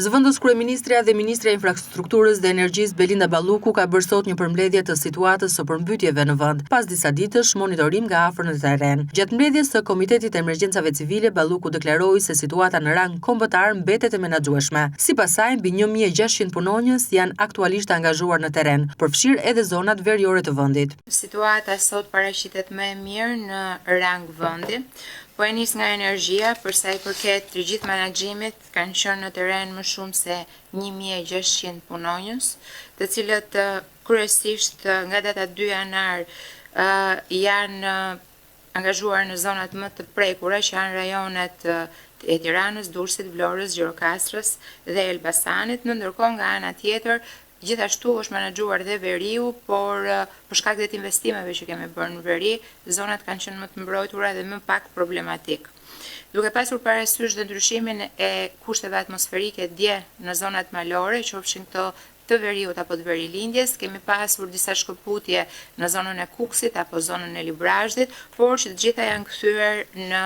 Zëvendës kryeministrja dhe ministrja e infrastrukturës dhe energjisë Belinda Balluku ka bërë sot një përmbledhje të situatës së përmbytjeve në vend, pas disa ditësh monitorim nga afër në terren. Gjatë mbledhjes së Komitetit të Emergjencave Civile, Balluku deklaroi se situata në rang kombëtar mbetet e menaxhueshme. Sipas saj, mbi 1600 punonjës janë aktualisht angazhuar në terren, përfshirë edhe zonat veriore të vendit. Situata sot paraqitet më e mirë në rang vendi. Po e nis nga energjia, për sa i përket të gjithë menaxhimit, kanë qenë në terren më shumë se 1600 punonjës, të cilët kryesisht nga data 2 janar janë angazhuar në zonat më të prekura, që janë rajonet e Tiranës, Durrësit, Vlorës, Gjirokastrës dhe Elbasanit, ndërkohë nga ana tjetër gjithashtu është menaxhuar dhe veriu, por për shkak të investimeve që kemi bërë në veri, zonat kanë qenë më të mbrojtura dhe më pak problematik. Duke pasur parasysh dhe ndryshimin e kushteve atmosferike dje në zonat malore, qofshin këto të veriut apo të verilindjes, kemi pasur disa shkëputje në zonën e Kuksit apo zonën e Librazhdit, por që të gjitha janë kthyer në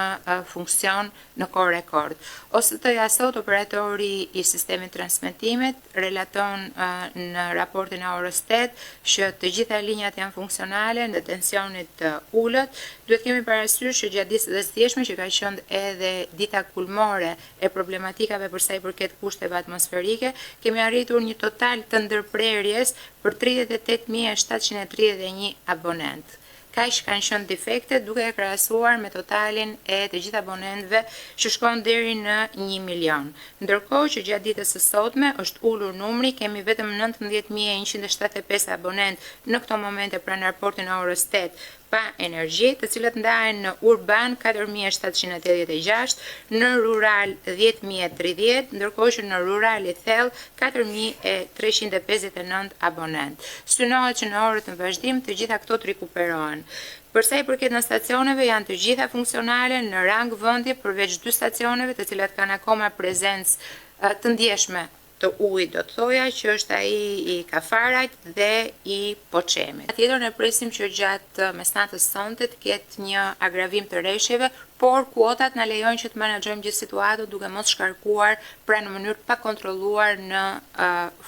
funksion në kohë rekord. OST-ja sot, operatori i sistemit transmetimit, relaton në raportin e orës 8 që të gjitha linjat janë funksionale, në tensionit ullët. Duhet kemi parasysh që gjatë ditës së djeshme, që ka qenë edhe dita kulmore e problematikave për sa i përket kushteve atmosferike, kemi arritur një total të ndërprerjes për 38.731 abonent. Kaq kanë qenë defekte, duke e krahasuar me totalin e të gjithë abonentëve që shkon deri në 1 milion. Ndërkohë që gjatë ditës së sotme është ulur numri, kemi vetëm 19.175 abonent në këto momente pranë raportin e orës 8 pa energji, të cilët ndahen në urban 4.786, në rural 10.030, ndërkohë që në rural i thellë 4.359 abonent. Synohet që në orët në vazhdim të gjitha këto të rikuperohen. Përsa i përket në stacioneve, janë të gjitha funksionale në rang vendi, përveç 2 stacioneve të cilat kanë akoma prezencë të ndjeshme të ujit, do të thoja, që është ai i Kafarajt dhe i Poçemit. Tjetër ne presim që gjatë mesnatës sonte të ketë një agravim të rreshjeve, por kuotat na lejojnë që të menaxhojmë gjithë situatën duke mos shkarkuar pra në mënyrë të pakontrolluar në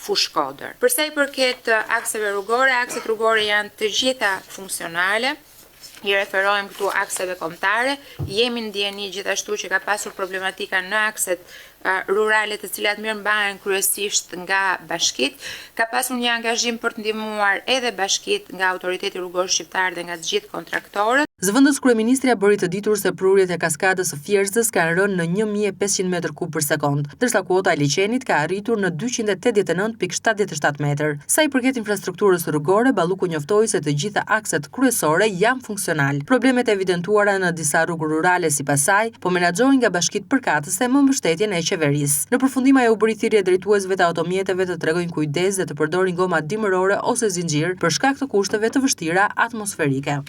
fushë kodër. Përsa i përket akseve rrugore, akset rrugore janë të gjitha funksionale. I referojmë këtu akseve kombëtare, jemi në ndjeni gjithashtu që ka pasur problematika në akset rurale të cilat mirëmbahen kryesisht nga bashkit. Ka pasur një angazhim për të ndihmuar edhe bashkit nga autoriteti rrugor shqiptar dhe nga të gjithë kontraktorët. Zëvendës kryeministrja bëri të ditur se prurjet e kaskadës së Fierzës kanë rënë në 1500 m3 për sekond, ndërsa kuota e liçenit ka arritur në 289.77 metër. Sa i përket infrastrukturës rrugore, Balluku njoftoi se të gjitha akset kryesore janë funksional. Problemet evidentuara në disa rrugë rurale sipas saj po menaxhohen nga bashkitë përkatëse me mbështetjen e qeverisë. Në përfundim ajo u bëri thirrje drejtuesve të automjeteve të tregojnë kujdes dhe të përdorin goma dimërore ose zinxhir për shkak të kushteve të vështira atmosferike.